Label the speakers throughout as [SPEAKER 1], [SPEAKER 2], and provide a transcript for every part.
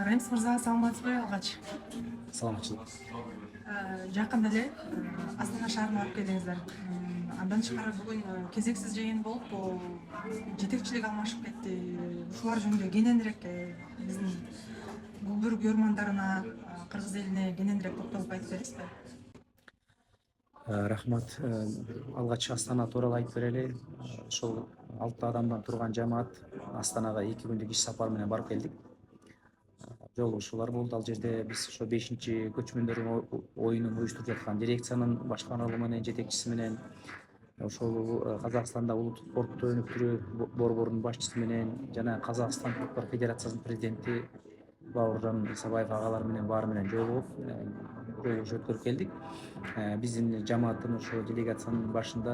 [SPEAKER 1] Ремс мырза, саламатсызбы алгач?
[SPEAKER 2] Саламатчылык.
[SPEAKER 1] Жакында эле Астана шаарына барып келдиңиздер. Андан тышкары бүгүн кезексиз жыйын болуп, жетекчилик алмашып кетти. Ушулар жөнүндө кененирээк биздин Көкбөрү көрөрмандарына, кыргыз элине кененирээк токтолуп айтып бересизби?
[SPEAKER 2] Рахмат. Алгач Астана тууралуу айтып берели. Ошол 6 адамдан турган жамаат Астанага 2 күндүк иш сапар менен барып келдик. Жолугушуулар болду. Ал жерде биз ошо 5-чи көчмөндөр оюнун уюштуруп жаткан дирекциянын башкармалыгы менен, жетекчиси менен, ошол Казакстанда улуттук спортту өнүктүрүү борборунун башчысы менен жана Казакстан Топтор Федерациясынын президенти Бауыржан Исабаев агалар менен баары менен жолугуп өткөрүп келдик. Биздин жамааттын ошо делегациянын башында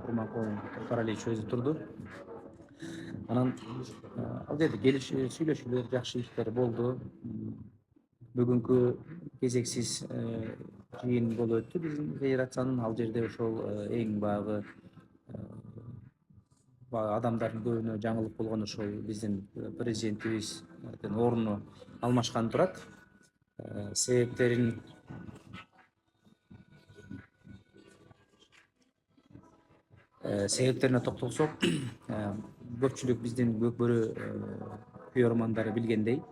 [SPEAKER 2] Курманкул Токтаралиевич өзү турду. Анан ал жерде сүйлөшүүлөр, жакшы иштер болду. Бүгүнкү кезексиз жыйын болуп өттү биздин федерациянын. Ал жерде ошол эң баягы адамдардын көбүнө жаңылык болгон ошол биздин президентибиздин ордуну алмашкан турат. Себептерине токтолсок, көпчүлүк биздин Көкбөрү күйөрмандары билгендей,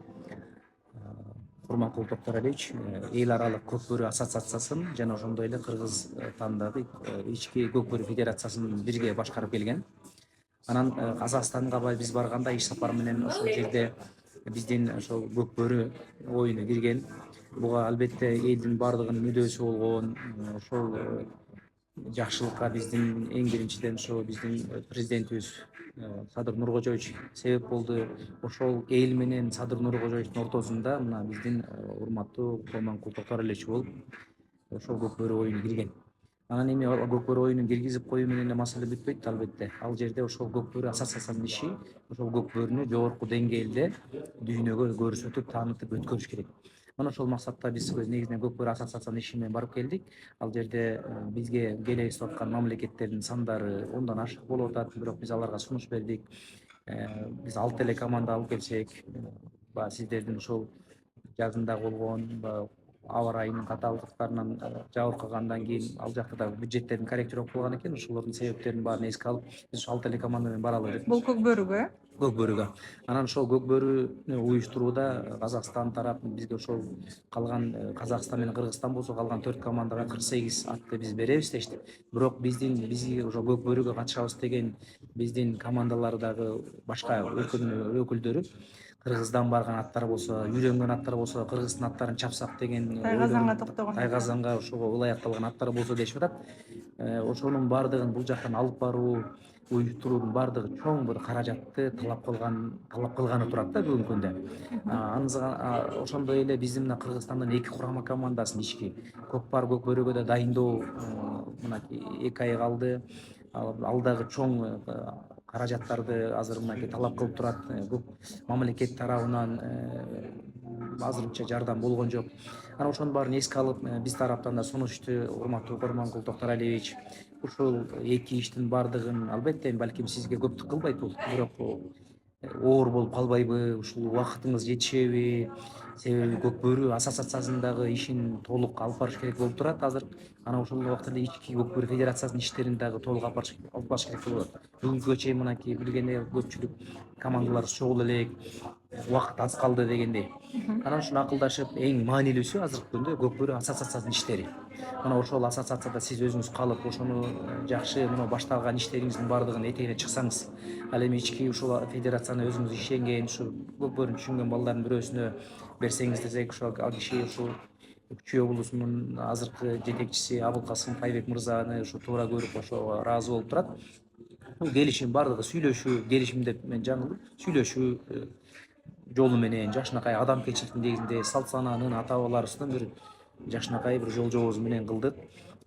[SPEAKER 2] Курманкул Токтаралиевич эл аралык Көкбөрү ассоциациясын жана ошондой эле Кыргызстандагы ички Көкбөрү федерациясын бирге башкарып келген. Анан Казакстанга биз барганда иш сапар менен ошол жерде биздин ошол Көкбөрү оюну кирген. Буга албетте элдин баардыгынын мүдөөсү болгон. Ошол жакшылыкка биздин эң биринчиден ошо биздин президентибиз Садыр Нуркожоевич себеп болду. Ошол эл менен Садыр Нуркожоевичтин ортосунда мына биздин урматтуу Курманкул Токтаралиевич болуп ошол Көкбөрү оюну кирген. Анан эми Көкбөрү оюнун киргизип коюу менен эле маселе бүтпөйт албетте. Ал жерде ошол Көкбөрү ассоциациясынын иши ошол Көкбөрүнү жогорку деңгээлде дүйнөгө көрсөтүп, таанытып өткөрүш керек. Мына ошол максатта биз негизинен Көкбөрү ассоциациясынын иши менен барып келдик. Ал жерде бизге келесип аткан мамлекеттердин сандары 10дан ашык болуп атат, бирок биз аларга сунуш бердик. Биз 6 эле команда алып келсек, баягы сиздердин ошол жазында болгон аба ырайынын катаалдыктарынан жабыркагандан кийин ал жакта да бюджеттердин корректировка кылган экен. Ошолордун себептерин баарын эске алып, биз 6 эле команда менен баралы деп.
[SPEAKER 1] Бул Көкбөрүгө?
[SPEAKER 2] Көкбөрүгө. Анан ошол Көкбөрүнү уюштурууда Казакстан тарап бизге ошол калган Казакстан менен Кыргызстан болсо калган 4 командага 48 атты биз беребиз дешти. Бирок бизге ошо Көкбөрүгө катышабыз деген биздин командалар дагы башка өлкөнүн өкүлдөрү Кыргыздан барган аттар болсо, үйрөнгөн аттар болсо, Кыргыздын аттарын чапсак деген
[SPEAKER 1] Тайгазанга токтогон.
[SPEAKER 2] Тайгазанга ошого ылайыкталган аттар болсо дешип атат. Ошонун баардыгын бул жактан алып баруу, уюштуруунун баардыгы чоң бир каражатты талап кылганы турат да бүгүнкү күндө. Ошондой эле биздин мына Кыргызстандын 2 курама командасын ички Көкпар Көкбөрүгө да дайындоо мынакей 2 ай калды. Ал дагы чоң каражаттарды азыр мынакей талап кылып турат. Көп мамлекет тарабынан азырынча жардам болгон жок. Анан ошонун баарын эске алып, биз тараптан да сунушту урматтуу Курманкул Токтаралиевич ушул 2 иштин баардыгын албетте балким сизге көптүк кылбайт бул, бирок оор болуп калбайбы, ушул убактыңыз жетишеби? Себеби Көкбөрү ассоциациясындагы ишин толук алып барыш керек болуп турат азыр. Анан ошол убакта эле ички Көкбөрү федерациясынын иштерин дагы толук алып барыш керек болуп атат. Бүгүнкүгө чейин мынакей билгендей көпчүлүк командалар чогул элек, убакыт аз калды дегендей. Анан ушуну акылдашып, эң маанилүүсү азыркы күндө Көкбөрү ассоциациясынын иштери. Мына ошол ассоциацияда сиз өзүңүз калып, ошону жакшы мына башталган иштериңиздин баардыгын этегине чыксаңыз, ал эми ички ушул федерацияны өзүңүз ишенген, ушу Көкбөрүнү түшүнгөн балдардын бирөөсүнө берсеңиз десек, ошол ал киши ушул Үкчүй облусунун азыркы жетекчиси Абылкасым Тайбек мырзаны ушу туура көрүп, ошого ыраазы болуп турат. Бул келишим баардыгы сүйлөшүү, келишим деп мен жаңылдым. Сүйлөшүү жолу менен жакшынакай адамгерчиликтин негизинде салт санаанын ата бабаларыбыздын бир жакшынакай бир жол жобосу менен кылдык.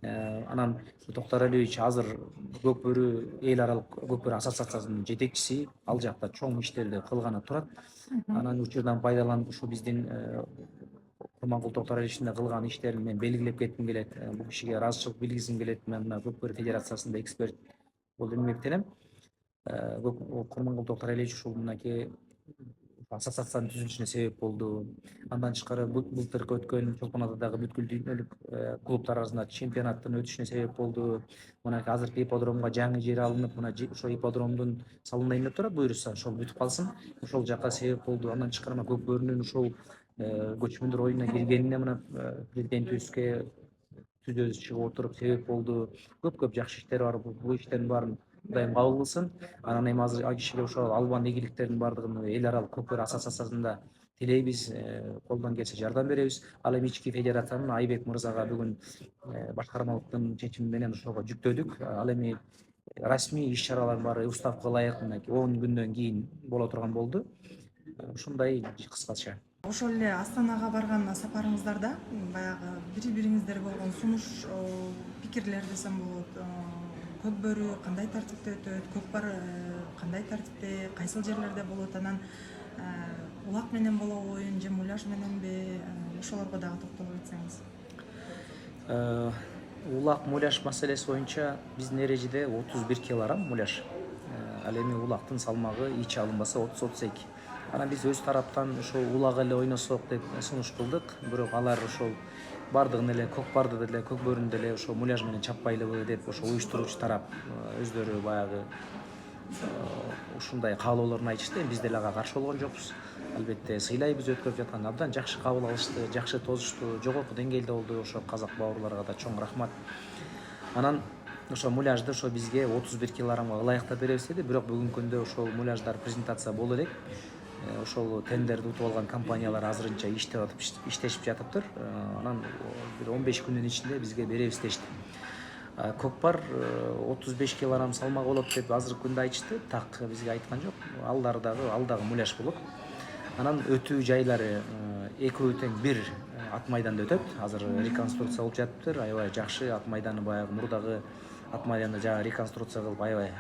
[SPEAKER 2] Анан Токтаралиевич азыр Көкбөрү эл аралык Көкбөрү ассоциациясынын жетекчиси, ал жакта чоң иштерди кылганы турат. Анан учурдан пайдаланып ушу биздин Курманкул Токтаралиевичтин кылган иштерин мен белгилеп кетким келет. Бул кишиге ыраазычылык билгизгим келет. Мен мына Көкбөрү федерациясында эксперт болуп эмгектенем. Курманкул Токтаралиевич ушул мынакей ассоциациянын түзүлүшүнө себеп болду. Андан тышкары былтыркы өткөн чолпонатадагы бүткүл дүйнөлүк клубтар арасында чемпионаттын өтүшүнө себеп болду. Мына азыркы ипподромго жаңы жер алынып, мына ошо ипподромдун салынайын деп турат, буюрса ошол бүтүп калсын. Ошол жака себеп болду. Андан тышкары мына Көкбөрүнүн ушул көчмөндөр оюнуна киргенине мына президентибизге түзөбүз чыгып отуруп себеп болду. Көп жакшы иштер бар. Бул иштердин баарын Кудайым кабыл кылсын. Анан эми азыр кишилер ошол албан ийгиликтердин баардыгын эл аралык Көкбөрү ассоциациясында тилейбиз, колдон келсе жардам беребиз. Ал эми ички федерациянын Айбек мырзага бүгүн башкармалыктын чечими менен ошого жүктөдүк. Ал эми расмий иш чаралардын баары уставга ылайык мынакей 10 күндөн кийин боло турган болду. Ушундай кыскача.
[SPEAKER 1] Ошол эле Астанага барган сапарыңыздарда баягы бири-бириңиздер болгон сунуш пикирлер десем болот. Көкбөрү кандай тартипте өтөт, Көкпар кандай тартипте, кайсыл жерлерде болот, анан улак менен болобу оюн же муляж мененби, ошолорго дагы токтолуп өтсөңүз.
[SPEAKER 2] Улак муляж маселеси боюнча биздин эрежеде 31 килограмм муляж. Ал эми улактын салмагы ич алынбаса 30-32. Анан биз өз тараптан ошол улак эле ойносок деп сунуш кылдык. Бирок алар ошол бардыгын эле Көкпарды деле Көкбөрүнү деле ошол муляж менен чаппайлыбы деп ошол уюштуруучу тарап өздөрү баягы ушундай каалоолорун айтышты. Биз деле ага каршы болгон жокпуз. Албетте сыйлайбыз, өткөрүп жаткан абдан жакшы кабыл алышты, жакшы тосушту, жогорку деңгээлде болду. Ошо казак бауырларга да чоң рахмат. Анан ошо муляжды ошо бизге 31 килограммга ылайыктап беребиз деди. Бирок бүгүнкү күндө ошол муляждар презентация боло элек. Ошол тендерди утуп алган компаниялар азырынча иштешип жатыптыр. Анан бир 15 күндүн ичинде бизге беребиз дешти. Көкпар 35 килограмм салмак болот деп азыркы күндө айтышты. Так бизге айткан жок. Ал дагы муляж болот. Анан өтүү жайлары экөө тең бир ат майданда өтөт. Азыр реконструкция болуп жатыптыр. Аябай жакшы ат майданы, баягы мурдагы ат майданды жагы реконструкция кылып аябай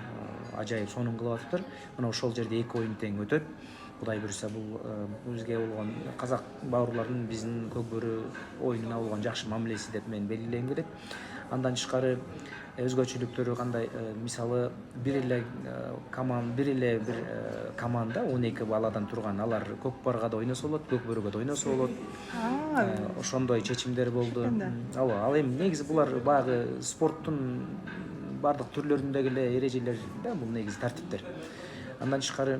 [SPEAKER 2] ажайып сонун кылып атыптыр. Мына ошол жерде эки оюн тең өтөт. Кудай буюрса бул бизге болгон казак бауырлардын биздин Көкбөрү оюнуна болгон жакшы мамилеси деп мен белгилегим келет. Андан тышкары өзгөчөлүктөрү кандай? Мисалы бир эле команда 12 баладан турган, алар Көкпарга да ойносо болот, Көкбөрүгө да ойносо болот. Ошондой чечимдер болду. Ал эми негизи булар баягы спорттун бардык түрлөрүндөгү эле эрежелер да, бул негизи тартиптер. Андан тышкары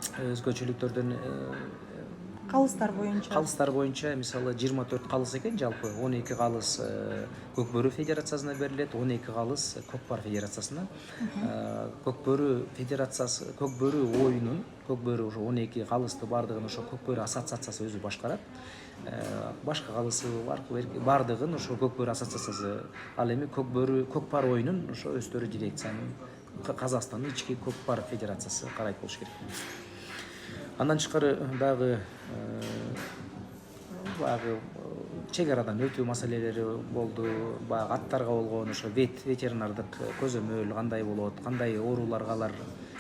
[SPEAKER 2] өзгөчөлүктөрдөн калыстар боюнча мисалы 24 калыс экен, жалпы 12 калыс Көкбөрү федерациясына берилет, 12 калыс Көкпар федерациясына. Көкбөрү оюнун, Көкбөрү ошо 12 калысты бардыгын ошо Көкбөрү ассоциациясы өзү башкарат. Башка калысы бардыгын ошо Көкбөрү ассоциациясы. Ал эми Көкпар оюнун ошо өздөрү дирекциянын Казакстандын ички Көкпар федерациясы карайт болуш керек. Андан тышкары дагы чек арадан өтүү маселелери болду. Баягы аттарга болгон ошо ветеринардык көзөмөл кандай болот, кандай ооруларга алар,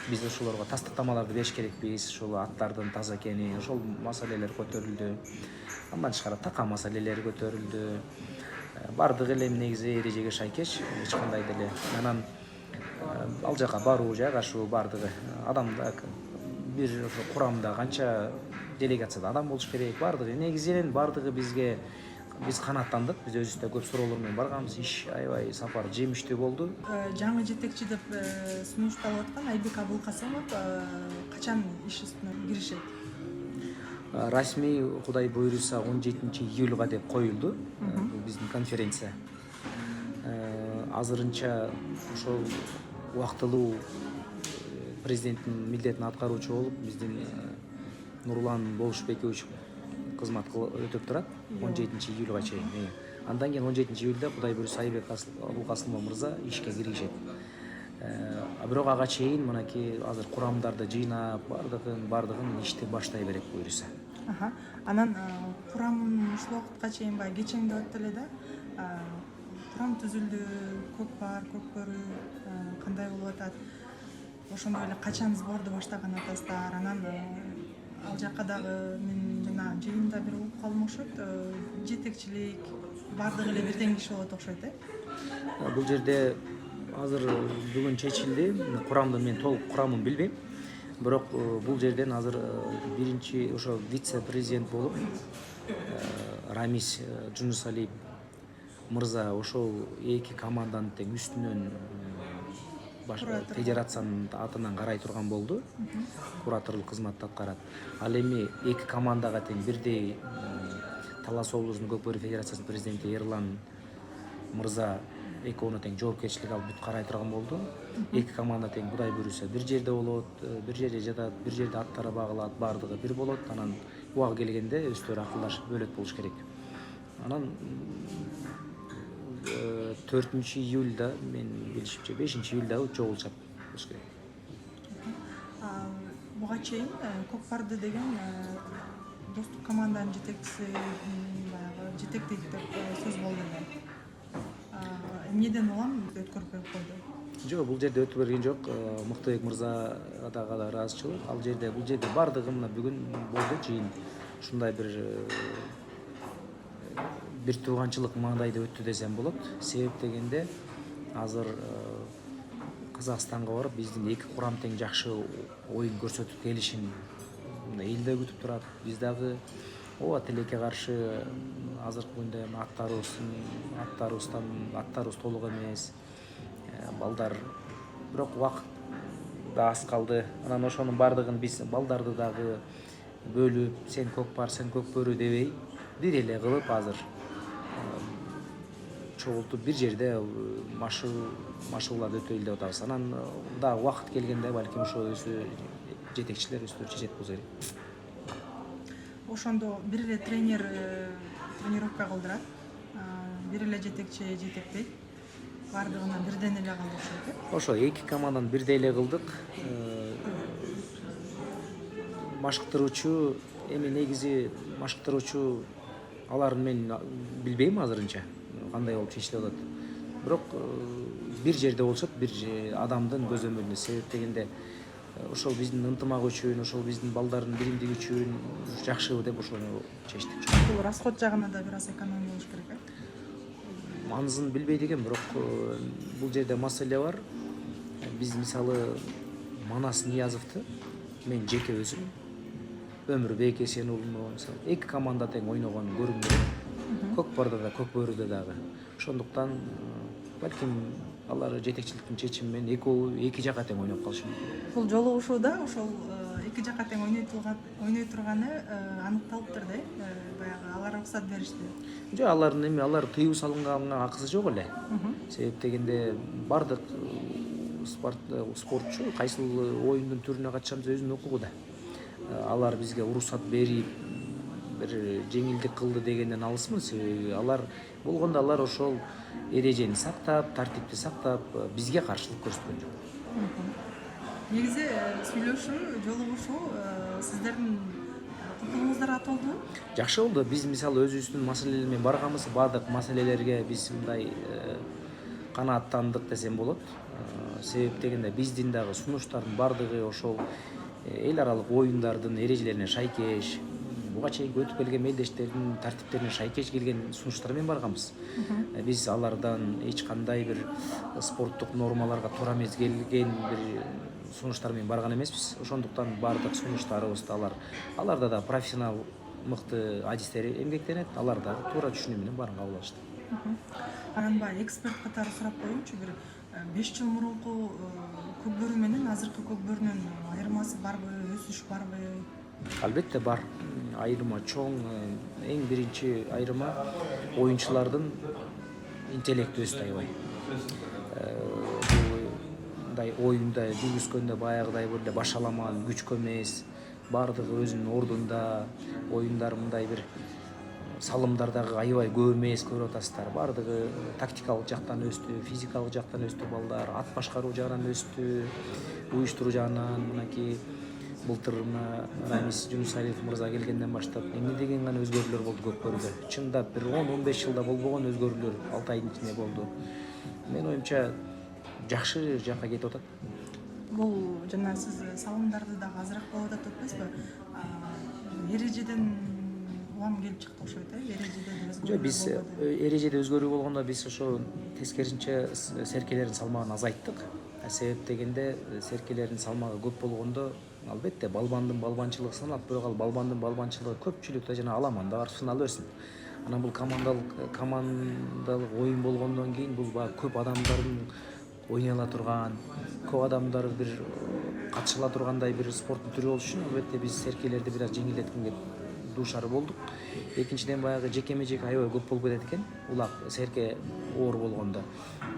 [SPEAKER 2] биз ошолорго тастыктамаларды бериш керекпиз, ошол аттардын таза экени, ошол маселелер көтөрүлдү. Андан тышкары така маселелери көтөрүлдү. Бардыгы эле негизи эрежеге шайкеш, эч кандай деле. Анан ал жака баруу, жайгашуу бардыгы адамда бир ошо курамда канча делегацияда адам болуш керек, бардыгы негизинен бардыгы биз канааттандык. Биз өзүбүз да көп суроолор менен барганбыз. Иш аябай сапар жемиштүү болду. Жаңы
[SPEAKER 1] жетекчи деп сунушталып аткан Айбек Абылкасымов качан иш үстүнө киришет?
[SPEAKER 2] Расмий Кудай буйруса 17 июлга деп коюлду биздин конференция. Азырынча ошол убактылуу президенттин милдетин аткаруучу болуп биздин Нурлан Болушбекович кызмат өтөп турат 17 июлга чейин. Андан кийин 17 июлда Кудай буйруса Айбек Абылкасымов мырза ишке киришет. Бирок ага чейин мынакей азыр курамдарды жыйнап бардыгын ишти баштай берет буйруса.
[SPEAKER 1] Анан курам ушул убакытка чейин баягы кечең деп өттү эле да. Курам түзүлдү, Көкпар, Көкбөрү кандай болуп атат? Ошондой эле качан сборду баштаган атасыздар? Анан ал жака дагы мен жана жыйында бир угуп калдым окшойт. Жетекчилик бардыгы эле бир тең киши болот окшойт,
[SPEAKER 2] Бул жерде азыр бүгүн чечилди. Курамды мен толук курамын билбейм. Бирок бул жерден азыр биринчи ошо вице президент болуп Рамис Жунусалиев мырза ошол эки команданын тең үстүнөн федерациянын атынан карай турган болду. Кураторлук кызматты аткарат. Ал эми эки командага тең бирдей Талас облусунун Көкбөрү федерациясынын президенти Эрлан мырза экөөнө тең жоопкерчилик алып бүт карай турган болду. Эки команда тең Кудай буйруса бир жерде болот, бир жерде жатат, бир жерде аттары багылат, баардыгы бир болот. Анан убагы келгенде өздөрү акылдашып бөлөт болуш керек. Анан 4-июлда мен билишимче 5-июлда чогулушат болуш керек.
[SPEAKER 1] Буга чейин Көкпарды деген достук команданын жетекчиси баягы жетектейт деп сөз болду эле. Эмнеден улам өткөрүп койду?
[SPEAKER 2] Жок, бул жерде өтүп берген жок. Мыктыбек мырза дагы ыраазычылык. Бул жерде баардыгы мына бүгүн болду жыйын. Ушундай бир тууганчылык маңдайда өттү десем болот. Себеп дегенде азыр Казакстанга барып биздин эки курам тең жакшы оюн көрсөтүп келишин эл да күтүп турат. Биз дагы ооба тилекке каршы азыркы күндө аттарыбыз толук эмес. Балдар бирок убакыт да аз калды. Анан ошонун баардыгын биз балдарды дагы бөлүп, сен көкпар, сен көкбөрү дебей, бир эле кылып азыр чогултуп бир жерде машыгууларды өтөйлү деп атабыз. Анан дагы убакыт келгенде балким ошо жетекчилер өздөрү чечет болсо керек.
[SPEAKER 1] Ошондо бир эле тренер тренировка кылдырат, бир эле жетекчи жетектейт. Баардыгына бирден эле калды окшойт э?
[SPEAKER 2] Ошо эки команданы бирдей эле кылдык. Машыктыруучу эми негизи машыктыруучу аларын мен билбейм азырынча кандай болуп чечилип атат. Бирок бир жерде болушат, бир адамдын көзөмөлүндө. Себеп дегенде ошол биздин ынтымак үчүн, ошол биздин балдардын биримдиги үчүн жакшы деп ошону чечтик.
[SPEAKER 1] Бул расход жагына да бир аз экономия болуш керек э?
[SPEAKER 2] Маңызын билбейт экенм, бирок бул жерде маселе бар. Биз мисалы Манас Ниязовду мен жеке өзүм Өмүрбек Эсенуулуну мисалы эки команда тең ойногонун көргүм келет. Көкпарда да, Көкбөрүдө дагы. Ошондуктан балким алар жетекчиликтин чечими менен эки жака тең ойноп калышы мүмкүн.
[SPEAKER 1] Бул жолугушууда ошол эки жака тең ойной турганы аныкталыптыр да, баягы алар уруксат беришти.
[SPEAKER 2] Жок, алар тыюу салынганга акысы жок эле. Себеп дегенде бардык спортчу кайсыл оюндун түрүнө катышамыз өзүнүн укугу да. Алар бизге уруксат берип бир жеңилдик кылды дегенден алысмын. Себеби алар болгондо алар ошол эрежени сактап, тартипти сактап, бизге каршылык көрсөткөн жок.
[SPEAKER 1] Негизи сүйлөшүү, жолугушуу сиздердин укугуңуздар атолду?
[SPEAKER 2] Жакшы болду. Биз мисалы өзүбүздүн маселелер менен барганбыз. Баардык маселелерге биз мындай канааттандык десем болот. Себеп дегенде биздин дагы сунуштардын баардыгы ошол эл аралык оюндардын эрежелерине шайкеш, буга чейин өтүп келген мелдештердин тартиптерине шайкеш келген сунуштар менен барганбыз. Биз алардан эч кандай бир спорттук нормаларга туура эмес келген бир сунуштар менен барган эмеспиз. Ошондуктан баардык сунуштарыбызды аларда да профессионал мыкты адистер эмгектенет, алар да туура түшүнүү менен баарын кабыл алышты.
[SPEAKER 1] Анан баягы эксперт катары сурап коеюнчу, бир 5 жыл мурунку Көкбөрү менен азыркы Көкбөрүнүн айырмасы барбы, өсүш барбы?
[SPEAKER 2] Албетте бар. Айырма чоң. Эң биринчи айырма оюнчулардын интеллекти өстү аябай. Мындай оюнда жүргүзгөндө баягыдай эле башаламан, күчкө эмес, баардыгы өзүнүн ордунда, оюндар мындай бир салымдардагы аябай көп эмес көрүп атасыздар. Баардыгы тактикалык жактан өстү, физикалык жактан өстү балдар, ат башкаруу жагынан өстү, уюштуруу жагынан мынакей былтыр Рамис Жунусалиев мырза келгенден баштап эмне деген гана өзгөрүүлөр болду Көкбөрүдө. Чындап бир 10-15 жылда болбогон өзгөрүүлөр 6 айдын ичинде болду. Мен оюмча жакшы жакка кетип атат.
[SPEAKER 1] Бул жана сиз салымдарды дагы азыраак болуп атат деппесизби? Эрежеден улам келип чыкты окшойт э? Эрежеде өзгөрүү.
[SPEAKER 2] Жок, биз эрежеде өзгөрүү болгондо биз ошо тескерисинче серкелердин салмагын азайттык. Себеп дегенде серкелердин салмагы көп болгондо албетте балбандын балбанчылыгы саналат, бирок ал балбандын балбанчылыгы көпчүлүктө жана аламанда бар финал берсин. Анан бул командалык оюн болгондон кийин бул баягы көп адамдардын ойной ала турган, көп адамдар бир катыша ала тургандай бир спорттун түрү болуш үчүн албетте биз серкелерди бир аз жеңилдеткенге дуушар болдук. Экинчиден баягы жекеме жеке аябай көп болуп кетет экен, улак серке оор болгондо.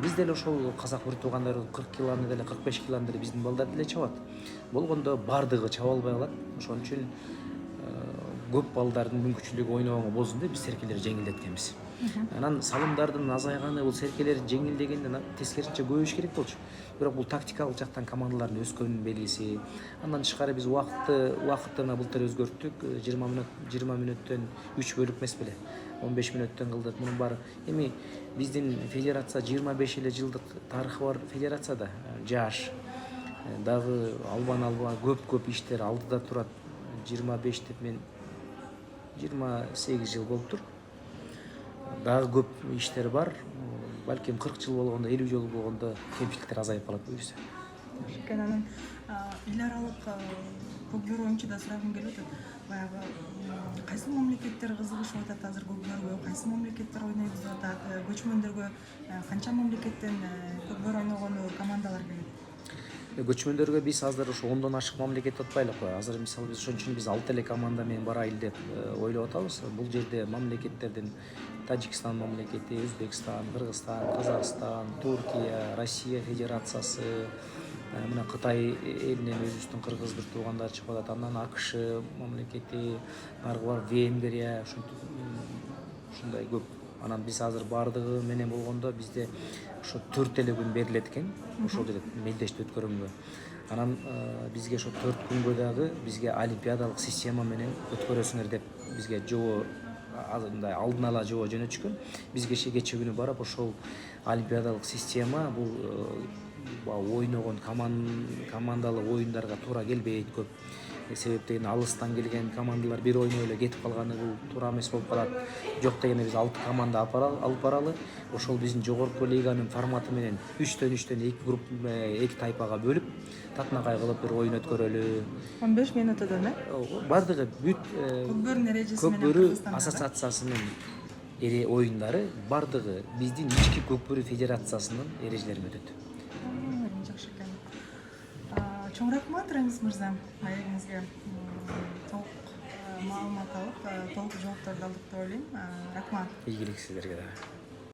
[SPEAKER 2] Биз деле ошол казак бир туугандар 40 килоны деле 45 килоны деле биздин балдар деле чабат. Болгондо бардыгы чаба албай калат. Ошон үчүн көп балдардын мүмкүнчүлүгү ойногонго болсун деп биз серкелерди жеңилдеткенбиз. Анан салымдардын азайганы бул серкелер жеңилдегенден тескерисинче көбөйүш керек болчу. Бирок бул тактикалык жактан командалардын өскөнүнүн белгиси. Андан тышкары биз убакытты мына былтыр өзгөрттүк. 20 мүнөттөн 3 бөлүк эмес беле. 15 мүнөттөн кылдык. Мунун баары эми биздин федерация 25 эле жылдык тарыхы бар федерация да. Жаш дагы албан көп иштер алдыда турат. 25 деп мен 28 жыл болуптур. Дагы көп иштер бар. Балким 40 жыл болгондо, 50 жыл болгондо кемчиликтер азайып калат буюрса.
[SPEAKER 1] Анан эл аралык көкбөр оюнчу да сурагым келип атат. Баягы кайсы мамлекеттер кызыгышып атат азыр көкбөргө, кайсы мамлекеттер ойнойбуз деп атат, көчмөндөргө канча мамлекеттен көкбөр ойногону командалар келет?
[SPEAKER 2] Көчмөндөргө биз азыр ошо 10дон ашык мамлекет атпайлык го. Азыр мисалы биз ошон үчүн биз 6 эле команда менен барайын деп ойлоп атабыз. Бул жерде мамлекеттерден Тажикстан мамлекети, Өзбекстан, Кыргызстан, Казакстан, Туркия, Россия Федерациясы, мына Кытай элинен өзүбүздүн кыргыз бир туугандар чыгып атат. Андан АКШ мамлекети, аркы бар Венгрия, ушундай көп. Анан биз азыр бардыгы менен болгондо бизде ошо 4 эле күн берилет экен. Ошол жерде мелдешти өткөргөнгө. Анан бизге ошо 4 күнгө дагы бизге олимпиадалык система менен өткөрөсүңөр деп бизге жобо мындай алдын ала жобо жөнөтүшкөн. Бизге кече күнү барып ошол олимпиадалык система бул ойногон командалык оюндарга туура келбейт көп. Себеп деген алыстан келген командалар бир ойноп эле кетип калганы бул туура эмес болуп калат. Жок дегенде биз 6 команда алып баралы. Ошол биздин жогорку лиганын форматы менен 3төн 2 групп 2 тайпага бөлүп, татынакай кылып бир оюн өткөрөлү. 15
[SPEAKER 1] минутадан
[SPEAKER 2] бардыгы бүт
[SPEAKER 1] көкбөрүн эрежеси менен
[SPEAKER 2] көкбөрү ассоциациясынын оюндары бардыгы биздин ички көкбөрү федерациясынын эрежелери өтөт.
[SPEAKER 1] Жакшы экен. Чоң рахмат Рамис мырза. Аягыңызга толук маалымат алып, толук жоопторду алдык деп ойлойм. Рахмат.
[SPEAKER 2] Ийгилик сиздерге да.